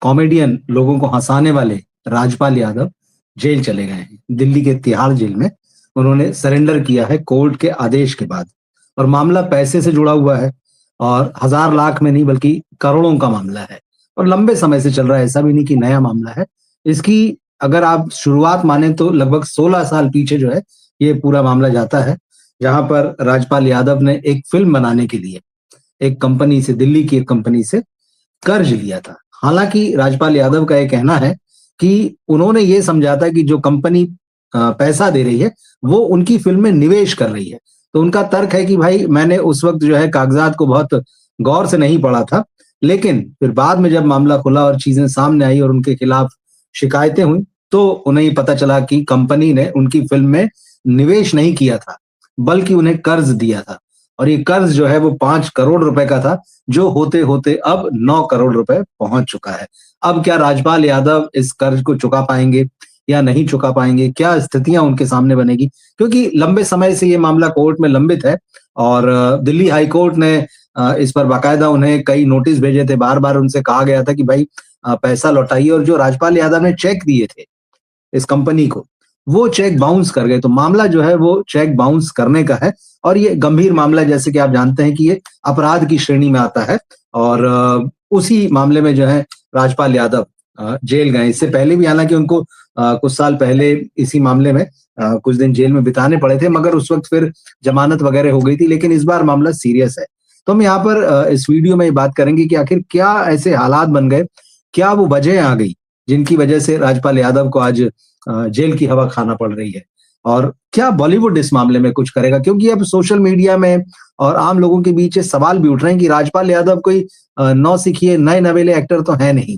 Comedian, लोगों को हंसाने वाले राजपाल यादव जेल चले गए हैं। दिल्ली के तिहाड़ जेल में उन्होंने सरेंडर किया है कोर्ट के आदेश के बाद। और मामला पैसे से जुड़ा हुआ है और हजार लाख में नहीं बल्कि करोड़ों का मामला है और लंबे समय से चल रहा है, ऐसा भी नहीं कि नया मामला है। इसकी अगर आप शुरुआत माने तो लगभग 16 साल पीछे जो है ये पूरा मामला जाता है, जहां पर राजपाल यादव ने एक फिल्म बनाने के लिए एक कंपनी से, दिल्ली की एक कंपनी से कर्ज लिया था। हालांकि राजपाल यादव का ये कहना है कि उन्होंने ये समझा था कि जो कंपनी पैसा दे रही है वो उनकी फिल्म में निवेश कर रही है। तो उनका तर्क है कि भाई मैंने उस वक्त जो है कागजात को बहुत गौर से नहीं पढ़ा था, लेकिन फिर बाद में जब मामला खुला और चीजें सामने आई और उनके खिलाफ शिकायतें हुई तो उन्हें ये पता चला कि कंपनी ने उनकी फिल्म में निवेश नहीं किया था बल्कि उन्हें कर्ज दिया था। और ये कर्ज जो है वो 5 करोड़ रुपए का था, जो होते होते अब 9 करोड़ रुपए पहुंच चुका है। अब क्या राजपाल यादव इस कर्ज को चुका पाएंगे या नहीं चुका पाएंगे, क्या स्थितियां उनके सामने बनेगी, क्योंकि लंबे समय से ये मामला कोर्ट में लंबित है और दिल्ली हाई कोर्ट ने इस पर बाकायदा उन्हें कई नोटिस भेजे थे। बार बार उनसे कहा गया था कि भाई पैसा लौटाइए, और जो राजपाल यादव ने चेक दिए थे इस कंपनी को, वो चेक बाउंस कर गए। तो मामला जो है वो चेक बाउंस करने का है और ये गंभीर मामला है, जैसे कि आप जानते हैं कि ये अपराध की श्रेणी में आता है। और उसी मामले में जो है राजपाल यादव जेल गए। इससे पहले भी हालांकि उनको कुछ साल पहले इसी मामले में कुछ दिन जेल में बिताने पड़े थे, मगर उस वक्त फिर जमानत वगैरह हो गई थी। लेकिन इस बार मामला सीरियस है। तो हम यहाँ पर इस वीडियो में बात करेंगे कि आखिर क्या ऐसे हालात बन गए, क्या वो वजह आ गई जिनकी वजह से राजपाल यादव को आज जेल की हवा खाना पड़ रही है, और क्या बॉलीवुड इस मामले में कुछ करेगा, क्योंकि अब सोशल मीडिया में और आम लोगों के बीच ये सवाल भी उठ रहे हैं कि राजपाल यादव कोई नौसिखिए नए नवेले एक्टर तो है नहीं,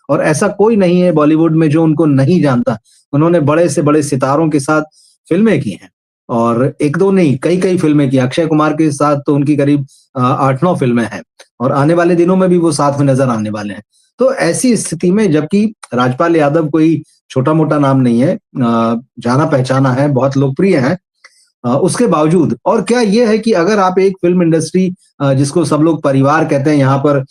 और ऐसा कोई नहीं है बॉलीवुड में जो उनको नहीं जानता। उन्होंने बड़े से बड़े सितारों के साथ फिल्में की हैं और एक दो नहीं कई कई फिल्में की। अक्षय कुमार के साथ तो उनकी करीब 8-9 फिल्में हैं और आने वाले दिनों में भी वो साथ में नजर आने वाले हैं। तो ऐसी स्थिति में जबकि राजपाल यादव कोई छोटा मोटा नाम नहीं है, जाना पहचाना है, बहुत लोकप्रिय है, उसके बावजूद, और क्या ये है कि अगर आप एक फिल्म इंडस्ट्री जिसको सब लोग परिवार कहते हैं, यहाँ पर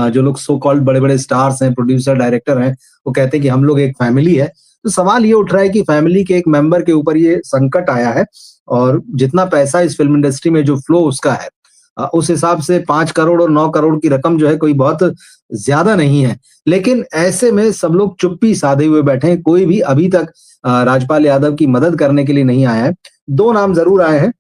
जो लोग सो कॉल्ड बड़े बड़े स्टार्स हैं, प्रोड्यूसर डायरेक्टर हैं, वो कहते हैं कि हम लोग एक फैमिली है। तो सवाल ये उठ रहा है कि फैमिली के एक मेंबर के ऊपर ये संकट आया है और जितना पैसा इस फिल्म इंडस्ट्री में जो फ्लो उसका है, उस हिसाब से 5 करोड़ और 9 करोड़ की रकम जो है कोई बहुत ज्यादा नहीं है। लेकिन ऐसे में सब लोग चुप्पी साधे हुए बैठे हैं, कोई भी अभी तक राजपाल यादव की मदद करने के लिए नहीं आया है। 2 नाम जरूर आए हैं,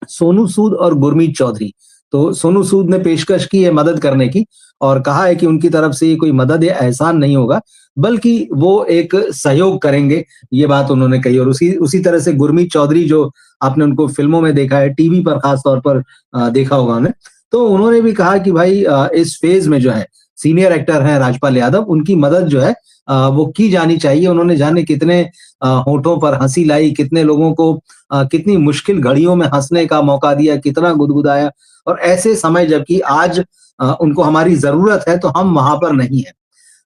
सोनू सूद और गुरमीत चौधरी। तो सोनू सूद ने पेशकश की है मदद करने की और कहा है कि उनकी तरफ से ये कोई मदद या एहसान नहीं होगा, बल्कि वो एक सहयोग करेंगे, ये बात उन्होंने कही। और उसी उसी तरह से गुरमीत चौधरी, जो आपने उनको फिल्मों में देखा है, टीवी पर खास तौर पर देखा होगा उन्हें, तो उन्होंने भी कहा कि भाई इस फेज में जो है सीनियर एक्टर हैं राजपाल यादव, उनकी मदद जो है वो की जानी चाहिए। उन्होंने जाने कितने होठों पर हंसी लाई, कितने लोगों को कितनी मुश्किल घड़ियों में हंसने का मौका दिया, कितना गुदगुदाया, और ऐसे समय जबकि आज उनको हमारी जरूरत है तो हम वहां पर नहीं है।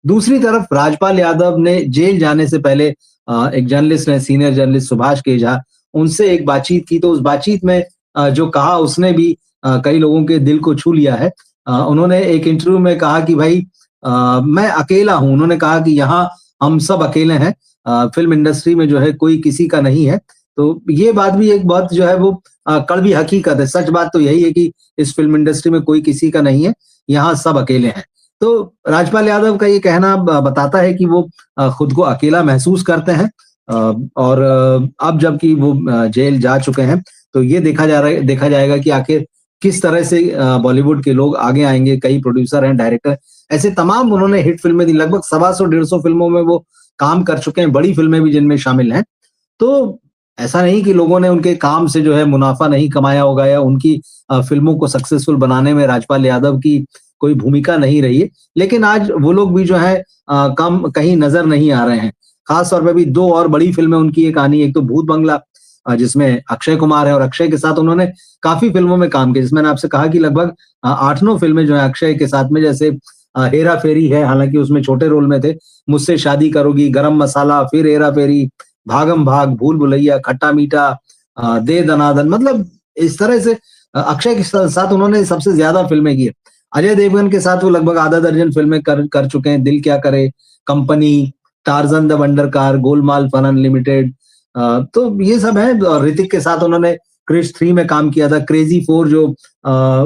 दूसरी तरफ राजपाल यादव ने जेल जाने से पहले एक जर्नलिस्ट ने, सीनियर जर्नलिस्ट सुभाष केझा, उनसे एक बातचीत की। तो उस बातचीत में जो कहा उसने भी कई लोगों के दिल को छू लिया है। उन्होंने एक इंटरव्यू में कहा कि भाई मैं अकेला हूं। उन्होंने कहा कि यहाँ हम सब अकेले हैं, फिल्म इंडस्ट्री में जो है कोई किसी का नहीं है। तो ये बात भी एक बहुत जो है वो कड़वी हकीकत है। सच बात तो यही है कि इस फिल्म इंडस्ट्री में कोई किसी का नहीं है, यहाँ सब अकेले हैं। तो राजपाल यादव का ये कहना बताता है कि वो खुद को अकेला महसूस करते हैं। और अब जबकि वो जेल जा चुके हैं तो ये देखा जाएगा कि आखिर किस तरह से बॉलीवुड के लोग आगे आएंगे। कई प्रोड्यूसर हैं, डायरेक्टर, ऐसे तमाम उन्होंने हिट फिल्में दी, लगभग 125-150 फिल्मों में वो काम कर चुके हैं, बड़ी फिल्में भी जिनमें शामिल हैं। तो ऐसा नहीं कि लोगों ने उनके काम से जो है मुनाफा नहीं कमाया होगा या उनकी फिल्मों को सक्सेसफुल बनाने में राजपाल यादव की कोई भूमिका नहीं रही है, लेकिन आज वो लोग भी जो है कम कहीं नजर नहीं आ रहे हैं। खास तौर पर भी 2 और बड़ी फिल्में उनकी एक आनी, एक तो भूत बंगला जिसमें अक्षय कुमार है, और अक्षय के साथ उन्होंने काफी फिल्मों में काम किया, जिसमें मैंने आपसे कहा कि लगभग 8-9 फिल्में जो है अक्षय के साथ में, जैसे हेरा फेरी है, हालांकि उसमें छोटे रोल में थे, मुझसे शादी करोगी, गरम मसाला, फिर हेरा फेरी, भागम भाग, भूल भुलैया, खट्टा मीठा, दे दनादन, मतलब इस तरह से अक्षय के साथ उन्होंने सबसे ज्यादा फिल्में की है। अजय देवगन के साथ वो लगभग आधा दर्जन फिल्में कर चुके हैं। Dil Kya Kare, Company, Tarzan the Wonder Car, Golmaal Fun Unlimited, तो ये सब है। और ऋतिक के साथ उन्होंने क्रिश 3 में काम किया था, क्रेजी 4 जो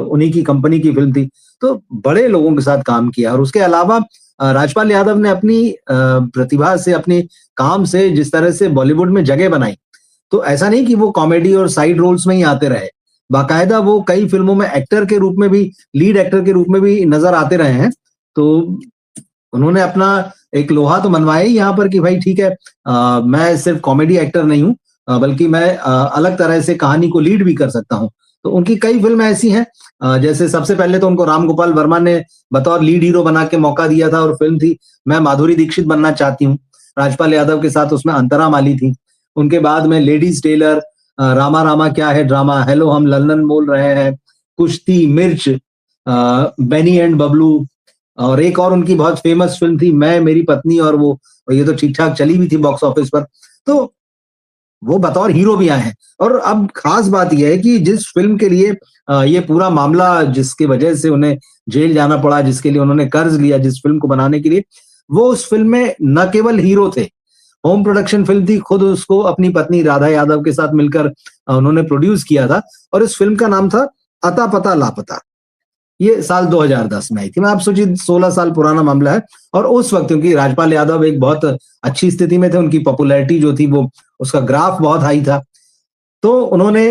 उन्हीं की कंपनी की फिल्म थी। तो बड़े लोगों के साथ काम किया। और उसके अलावा राजपाल यादव ने अपनी प्रतिभा से, अपने काम से जिस तरह से बॉलीवुड में जगह बनाई, तो ऐसा नहीं कि वो कॉमेडी और साइड रोल्स में ही आते रहे, बाकायदा वो कई फिल्मों में एक्टर के रूप में भी, लीड एक्टर के रूप में भी नजर आते रहे हैं। तो उन्होंने अपना एक लोहा तो मनवाया ही यहाँ पर कि भाई ठीक है, मैं सिर्फ कॉमेडी एक्टर नहीं हूँ, बल्कि मैं अलग तरह से कहानी को लीड भी कर सकता हूँ। तो उनकी कई फिल्में ऐसी हैं, जैसे सबसे पहले तो उनको राम गोपाल वर्मा ने बतौर लीड हीरो बना के मौका दिया था, और फिल्म थी मैं माधुरी दीक्षित बनना चाहती हूँ। राजपाल यादव के साथ उसमें अंतरा माली थी। उनके बाद में लेडीज टेलर, रामा रामा क्या है ड्रामा, हेलो हम लंदन बोल रहे हैं, कुश्ती, मिर्च, बेनी एंड बबलू, और एक और उनकी बहुत फेमस फिल्म थी मैं, मेरी पत्नी और वो, और ये तो ठीक ठाक चली भी थी बॉक्स ऑफिस पर। तो वो बतौर हीरो भी आए हैं। और अब खास बात यह है कि जिस फिल्म के लिए ये पूरा मामला, जिसकी वजह से उन्हें जेल जाना पड़ा, जिसके लिए उन्होंने कर्ज लिया जिस फिल्म को बनाने के लिए, वो उस फिल्म में न केवल हीरो थे, होम प्रोडक्शन फिल्म थी, खुद उसको अपनी पत्नी राधा यादव के साथ मिलकर उन्होंने प्रोड्यूस किया था। और इस फिल्म का नाम था अता पता लापता। ये साल 2010 में आई थी। मैं आप सोचिए 16 साल पुराना मामला है। और उस वक्त क्योंकि राजपाल यादव एक बहुत अच्छी स्थिति में थे, उनकी पॉपुलैरिटी जो थी वो, उसका ग्राफ बहुत हाई था, तो उन्होंने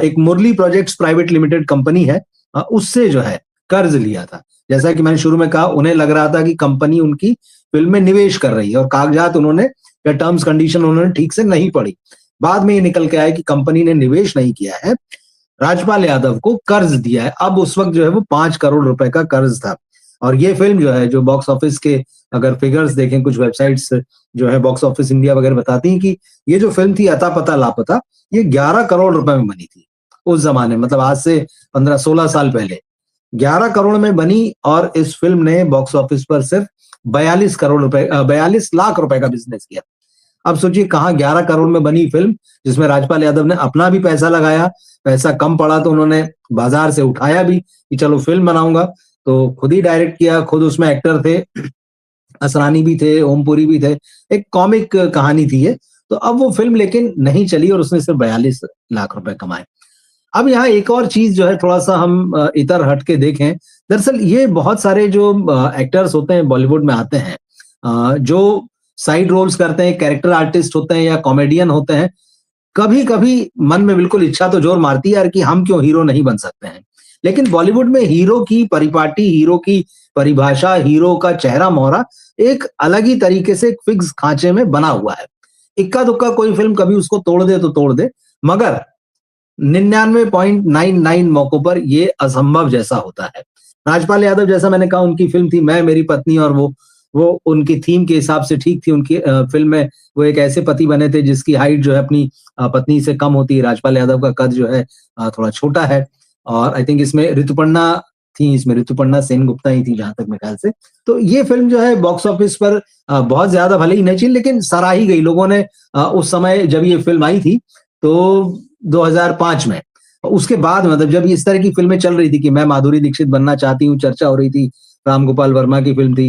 एक मुरली प्रोजेक्ट्स प्राइवेट लिमिटेड कंपनी है, उससे जो है कर्ज लिया था। जैसा कि मैंने शुरू में कहा, उन्हें लग रहा था कि कंपनी उनकी फिल्म में निवेश कर रही है, और कागजात उन्होंने या टर्म्स कंडीशन उन्होंने ठीक से नहीं पढ़ी। बाद में ये निकल के आया कि कंपनी ने निवेश नहीं किया है, राजपाल यादव को कर्ज दिया है। अब उस वक्त जो है वो 5 करोड़ रुपए का कर्ज था। और ये फिल्म जो है, जो बॉक्स ऑफिस के अगर फिगर्स देखें, कुछ वेबसाइट्स जो है बॉक्स ऑफिस इंडिया वगैरह बताती हैं कि ये जो फिल्म थी अता पता लापता, ये 11 करोड़ रुपए में बनी थी उस जमाने, मतलब आज से 15-16 साल पहले 11 करोड़ में बनी। और इस फिल्म ने बॉक्स ऑफिस पर सिर्फ 42 लाख रुपए का बिजनेस किया। अब सोचिए कहाँ 11 करोड़ में बनी फिल्म, जिसमें राजपाल यादव ने अपना भी पैसा लगाया, पैसा कम पड़ा तो उन्होंने बाजार से उठाया भी कि चलो फिल्म बनाऊंगा, तो खुद ही डायरेक्ट किया, खुद उसमें एक्टर थे, असरानी भी थे, ओमपुरी भी थे, एक कॉमिक कहानी थी ये। तो अब वो फिल्म लेकिन नहीं चली और उसने सिर्फ 42 लाख रुपए कमाए। अब यहाँ एक और चीज जो है, थोड़ा सा हम इधर हट के देखें, दरअसल ये बहुत सारे जो एक्टर्स होते हैं बॉलीवुड में आते हैं, जो साइड रोल्स करते हैं, कैरेक्टर आर्टिस्ट होते हैं या कॉमेडियन होते हैं, कभी कभी मन में बिल्कुल इच्छा तो जोर मारती है यार कि हम क्यों हीरो नहीं बन सकते हैं। लेकिन बॉलीवुड में हीरो की परिपाटी, हीरो की परिभाषा, हीरो का चेहरा मोहरा एक अलग ही तरीके से एक फिक्स खांचे में बना हुआ है। इक्का दुक्का कोई फिल्म कभी उसको तोड़ दे तो तोड़ दे, मगर 99.99 मौकों पर ये असंभव जैसा होता है। राजपाल यादव, जैसा मैंने कहा, उनकी फिल्म थी मैं, मेरी पत्नी और वो उनकी थीम के हिसाब से ठीक थी। उनकी फिल्म में वो एक ऐसे पति बने थे जिसकी हाइट जो है अपनी पत्नी से कम होती है। राजपाल यादव का कद जो है थोड़ा छोटा है। और आई थिंक इसमें ऋतुपर्णा थी, इसमें ऋतुपर्णा सेनगुप्ता ही थी जहां तक मेरे ख्याल से। तो ये फिल्म जो है बॉक्स ऑफिस पर बहुत ज्यादा भले ही नहीं चली, लेकिन सराही गई लोगों ने। उस समय जब ये फिल्म आई थी तो 2005 में, उसके बाद मतलब जब इस तरह की फिल्में चल रही थी कि मैं माधुरी दीक्षित बनना चाहती हूँ, चर्चा हो रही थी, राम गोपाल वर्मा की फिल्म थी,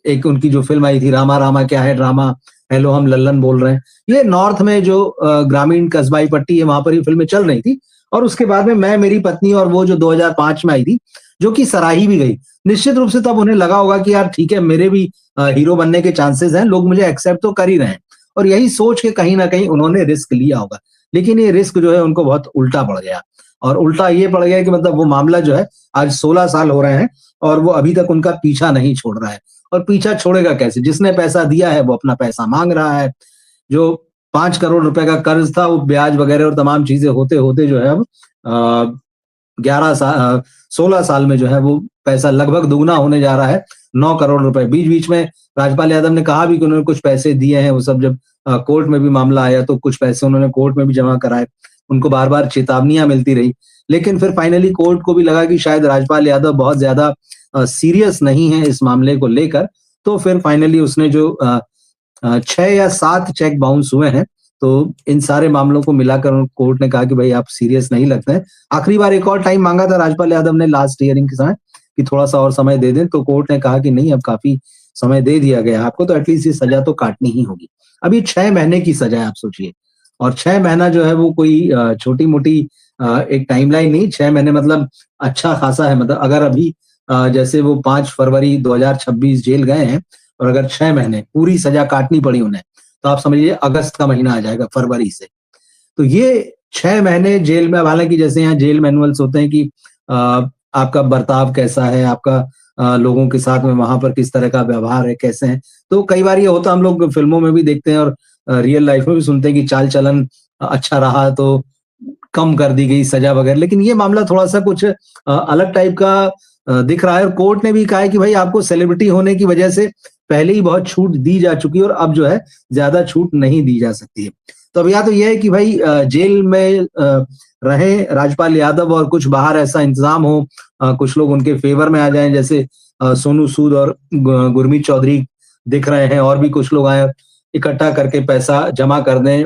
एक उनकी जो फिल्म आई थी रामा रामा क्या है ड्रामा, हेलो हम लल्लन बोल रहे हैं, ये नॉर्थ में जो ग्रामीण कस्बाई पट्टी है वहां पर ये फिल्में चल रही थी। और उसके बाद में मैं, मेरी पत्नी और वो जो 2005 में आई थी, जो कि सराही भी गई। निश्चित रूप से तब उन्हें लगा होगा कि यार ठीक है, मेरे भी हीरो बनने के चांसेस हैं, लोग मुझे एक्सेप्ट तो कर ही रहे हैं। और यही सोच के कहीं ना कहीं उन्होंने रिस्क लिया होगा। लेकिन ये रिस्क जो है उनको बहुत उल्टा पड़ गया। और उल्टा ये पड़ गया कि मतलब वो मामला जो है आज 16 साल हो रहे हैं और वो अभी तक उनका पीछा नहीं छोड़ रहा है। और पीछा छोड़ेगा कैसे? जिसने पैसा दिया है वो अपना पैसा मांग रहा है। जो 5 करोड़ रुपए का कर्ज था वो ब्याज वगैरह और तमाम चीजें होते होते जो है अब 16 साल में जो है वो पैसा लगभग दुगना होने जा रहा है, 9 करोड़ रुपए। बीच बीच में राजपाल यादव ने कहा भी कि उन्होंने कुछ पैसे दिए हैं, वो सब जब कोर्ट में भी मामला आया तो कुछ पैसे उन्होंने कोर्ट में भी जमा कराए। उनको बार बार चेतावनियां मिलती रही, लेकिन फिर फाइनली कोर्ट को भी लगा कि शायद राजपाल यादव बहुत ज्यादा सीरियस नहीं है इस मामले को लेकर। तो फिर फाइनली उसने जो 6 या 7 चेक बाउंस हुए हैं, तो इन सारे मामलों को मिलाकर कोर्ट ने कहा कि भाई आप सीरियस नहीं लगते हैं। आखिरी बार एक और टाइम मांगा था राजपाल यादव ने लास्ट हियरिंग के समय, कि थोड़ा सा और समय दे दें, तो कोर्ट ने कहा कि नहीं, अब काफी समय दे दिया गया आपको, तो एटलीस्ट ये सजा तो काटनी ही होगी। अब ये 6 महीने की सजा है, आप सोचिए। और 6 महीना जो है वो कोई छोटी-मोटी एक टाइमलाइन नहीं, 6 महीने मतलब अच्छा खासा है। मतलब अगर अभी जैसे वो 5 फरवरी 2026 जेल गए हैं और अगर 6 महीने पूरी सजा काटनी पड़ी उन्हें, तो आप समझिए अगस्त का महीना आ जाएगा फरवरी से। तो ये 6 महीने जेल में, हालाँकि जैसे यहाँ जेल मैनुअल्स होते हैं कि अ, आपका बर्ताव कैसा है, आपका लोगों के साथ में वहाँ पर किस तरह का व्यवहार है, कैसे हैं। तो कई बार ये होता है, हम लोग फ़िल्मों में भी देखते हैं और रियल लाइफ़ में भी सुनते हैं कि चाल-चलन अच्छा रहा तो कम कर दी गई सज़ा वगैरह। लेकिन ये मामला थोड़ा-सा कुछ अलग टाइप का दिख रहा है और कोर्ट ने भी कहा है कि भाई आपको सेलिब्रिटी होने की वजह से पहले ही बहुत छूट दी जा चुकी है और अब जो है ज़्यादा छूट नहीं दी जा सकती है। तो अब या तो ये है कि भाई जेल में रहें राजपाल यादव और कुछ बाहर ऐसा इंतज़ाम हो, कुछ लोग उनके फ़ेवर में आ जाएँ, जैसे सोनू सूद और गुरमीत चौधरी दिख रहे हैं, और भी कुछ लोग आएँ, इकट्ठा करके पैसा जमा कर दें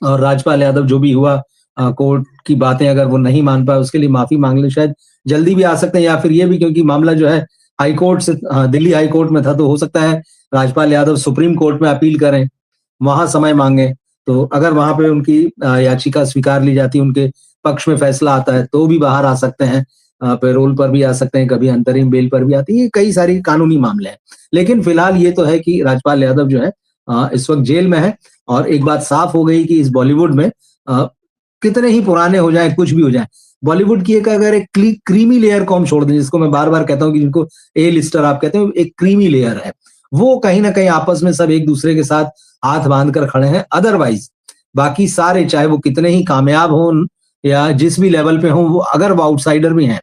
और राजपाल यादव जो भी हुआ, कोर्ट की बातें अगर वो नहीं मान पाए उसके लिए माफ़ी माँग लें, शायद जल्दी भी आ सकते हैं, या फिर ये भी क्योंकि मामला जो है हाई कोर्ट से, दिल्ली हाई कोर्ट में था, तो हो सकता है राजपाल यादव सुप्रीम कोर्ट में अपील करें, वहाँ समय माँगे। तो अगर वहाँ पे उनकी याचिका स्वीकार ली जाती है, उनके पक्ष में फैसला आता है, तो भी बाहर आ सकते हैं। पैरोल पर भी आ सकते हैं, कभी अंतरिम बेल पर भी आती है, ये कई सारी कानूनी मामले हैं। लेकिन फिलहाल ये तो है कि राजपाल यादव जो है इस वक़्त जेल में है और एक बात साफ हो गई कि इस बॉलीवुड में कितने ही पुराने हो जाएँ, कुछ भी हो जाए, बॉलीवुड की एक अगर एक क्रीमी लेयर को हम छोड़ दें, जिसको मैं बार-बार कहता हूँ कि जिनको ए लिस्टर आप कहते हो, एक क्रीमी लेयर है। वो कहीं न कहीं आपस में सब एक-दूसरे के साथ हाथ बाँध कर खड़े हैं। अदरवाइज़ बाकी सारे, चाहे वो कितने ही कामयाब हों या जिस भी लेवल पे हों, वो अगर वो आउटसाइडर भी हैं,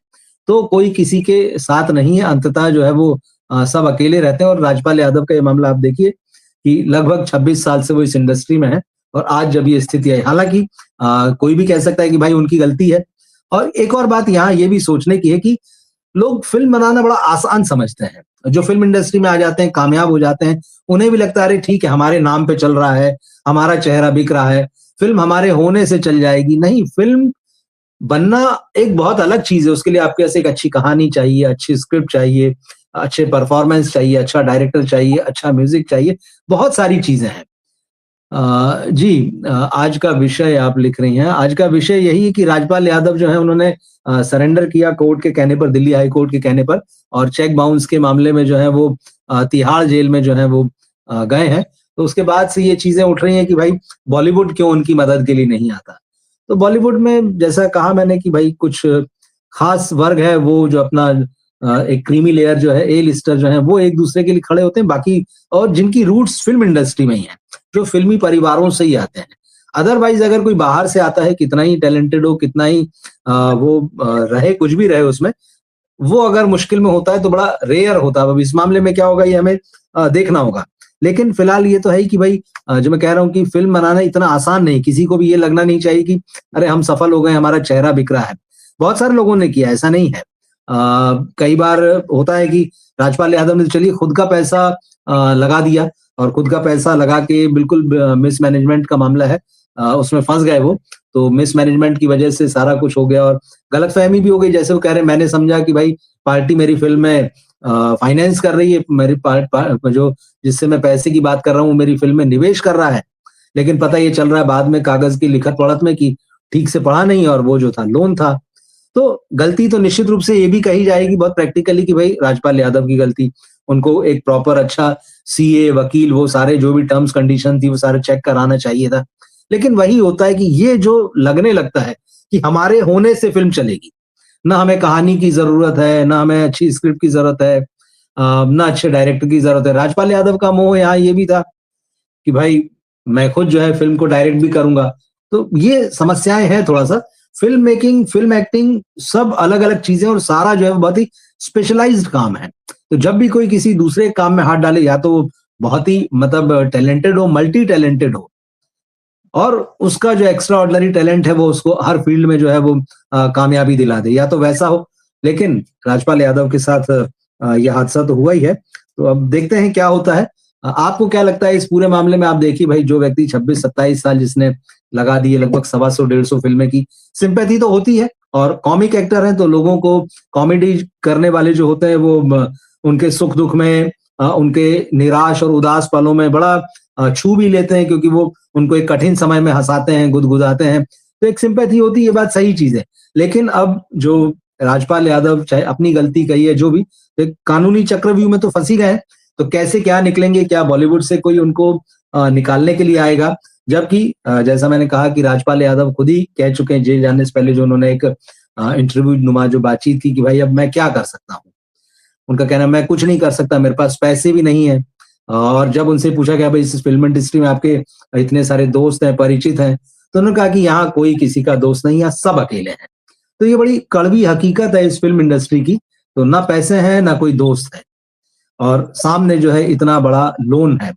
तो कोई किसी के साथ नहीं है। अंततः जो है वो सब अकेले रहते हैं। और राजपाल यादव का ये मामला आप देखिए कि लगभग 26 साल से वो इस इंडस्ट्री में हैं और आज जब ये स्थिति आई, हालाँकि कोई भी कह सकता है कि भाई उनकी गलती है। और एक और बात यहाँ ये भी सोचने की है कि लोग फ़िल्म बनाना बड़ा आसान समझते हैं। जो फ़िल्म इंडस्ट्री में आ जाते हैं, कामयाब हो जाते हैं, उन्हें भी लगता है अरे ठीक है, हमारे नाम पे चल रहा है, हमारा चेहरा बिक रहा है, फ़िल्म हमारे होने से चल जाएगी। नहीं, फ़िल्म बनना एक बहुत अलग चीज़ है। उसके लिए आपके पास एक अच्छी कहानी चाहिए, अच्छी स्क्रिप्ट चाहिए, अच्छे परफ़ॉर्मेंस चाहिए, अच्छा डायरेक्टर चाहिए, अच्छा म्यूज़िक चाहिए, बहुत सारी चीज़ें हैं। जी, आज का विषय आप लिख रही हैं। आज का विषय यही है कि राजपाल यादव जो है उन्होंने सरेंडर किया कोर्ट के कहने पर, दिल्ली हाई कोर्ट के कहने पर, और चेक बाउंस के मामले में जो है वो तिहाड़ जेल में जो है वो गए हैं। तो उसके बाद से ये चीज़ें उठ रही हैं कि भाई बॉलीवुड क्यों उनकी मदद के लिए नहीं आता? तो बॉलीवुड में जैसा कहा मैंने कि भाई कुछ खास वर्ग है वो जो अपना एक क्रीमी लेयर जो है, ए लिस्टर जो है, वो एक-दूसरे के लिए खड़े होते हैं। बाकी और जिनकी रूट्स फ़िल्म इंडस्ट्री में ही हैं, जो फ़िल्मी परिवारों से ही आते हैं। अदरवाइज़ अगर कोई बाहर से आता है, कितना ही टैलेंटेड हो, कितना ही वो रहे, कुछ भी रहे उसमें, वो अगर मुश्किल में होता है तो बड़ा रेयर होता है। अब इस मामले में क्या होगा ये हमें देखना होगा। लेकिन फिलहाल ये तो है ही कि भाई जो मैं कह रहा हूँ कि फ़िल्म बनाना इतना आसान नहीं, किसी को भी ये लगना नहीं चाहिए कि अरे हम सफल हो गए, हमारा चेहरा बिक रहा है। बहुत सारे लोगों ने किया, ऐसा नहीं है। कई बार होता है कि राजपाल यादव ने तो चलिए खुद का पैसा लगा दिया और खुद का पैसा लगा के बिल्कुल मिसमैनेजमेंट का मामला है, उसमें फँस गए वो। तो मिसमैनेजमेंट की वजह से सारा कुछ हो गया और गलतफ़हमी भी हो गई। जैसे वो कह रहे हैं, मैंने समझा कि भाई पार्टी मेरी फ़िल्म में फाइनेंस कर रही है, मेरी जो जिससे मैं पैसे की बात कर रहा हूँ, वो मेरी फ़िल्म में निवेश कर रहा है। लेकिन पता ये चल रहा है बाद में कागज़ की लिखत-पढ़त में कि ठीक से पढ़ा नहीं और वो जो था लोन था। तो गलती तो निश्चित रूप से ये भी कही जाएगी बहुत प्रैक्टिकली कि भाई राजपाल यादव की गलती। उनको एक प्रॉपर अच्छा सीए, वकील, वो सारे जो भी टर्म्स कंडीशन थी वो सारे चेक कराना चाहिए था। लेकिन वही होता है कि ये जो लगने लगता है कि हमारे होने से फ़िल्म चलेगी। ना हमें कहानी की ज़रूरत है, ना हमें अच्छी स्क्रिप्ट की ज़रूरत है, ना अच्छे डायरेक्टर की ज़रूरत है। राजपाल यादव का मोह यहाँ ये भी था कि भाई मैं खुद जो है फ़िल्म को डायरेक्ट भी करूँगा। तो ये समस्याएँ हैं थोड़ा-सा। फ़िल्म मेकिंग, फ़िल्म एक्टिंग सब अलग-अलग चीज़ें और सारा जो है वो बहुत ही स्पेशलाइज़्ड काम है। तो जब भी कोई किसी दूसरे काम में हाथ डाले, या तो वो बहुत ही मतलब टैलेंटेड हो, मल्टी टैलेंटेड हो, और उसका जो एक्स्ट्रा ऑर्डिनरी टैलेंट है वो उसको हर फ़ील्ड में जो है वो कामयाबी दिला दे, या तो वैसा हो। लेकिन राजपाल यादव के साथ ये हादसा तो हुआ ही है। तो अब देखते हैं क्या होता है। आपको क्या लगता है इस पूरे मामले में? आप देखिए भाई, जो व्यक्ति 26-27 साल जिसने लगा दिए, लगभग सवा सौ 150 फ़िल्में की, सिम्पैथी तो होती है। और कॉमिक एक्टर हैं तो लोगों को कॉमेडी करने वाले जो होते हैं वो उनके सुख दुख में, उनके निराश और उदास पलों में बड़ा छू भी लेते हैं, क्योंकि वो उनको एक कठिन समय में हंसाते हैं, गुदगुदाते हैं, तो एक सिंपैथी होती है। ये बात सही चीज है। लेकिन अब जो राजपाल यादव चाहे अपनी गलती कही है जो भी, तो एक कानूनी चक्रव्यूह में तो फंसी गए हैं। तो कैसे क्या निकलेंगे, क्या बॉलीवुड से कोई उनको निकालने के लिए आएगा? जबकि जैसा मैंने कहा कि राजपाल यादव खुद ही कह चुके हैं जेल जाने से पहले, जो उन्होंने एक इंटरव्यू नुमा जो बातचीत की कि भाई अब मैं क्या कर सकता हूँ। उनका कहना है मैं कुछ नहीं कर सकता, मेरे पास पैसे भी नहीं है। और जब उनसे पूछा गया भाई इस फिल्म इंडस्ट्री में आपके इतने सारे दोस्त हैं, परिचित हैं, तो उन्होंने कहा कि यहाँ कोई किसी का दोस्त नहीं है, सब अकेले हैं। तो ये बड़ी कड़वी हकीकत है इस फिल्म इंडस्ट्री की। तो ना पैसे हैं ना कोई दोस्त है, और सामने जो है इतना बड़ा लोन है,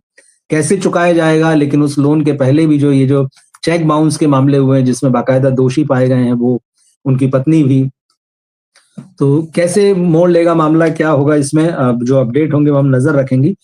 कैसे चुकाया जाएगा? लेकिन उस लोन के पहले भी जो ये जो चेक बाउंस के मामले हुए हैं जिसमें बाकायदा दोषी पाए गए हैं वो, उनकी पत्नी भी, तो कैसे मोड़ लेगा मामला, क्या होगा इसमें? अब जो अपडेट होंगे वो हम नजर रखेंगे।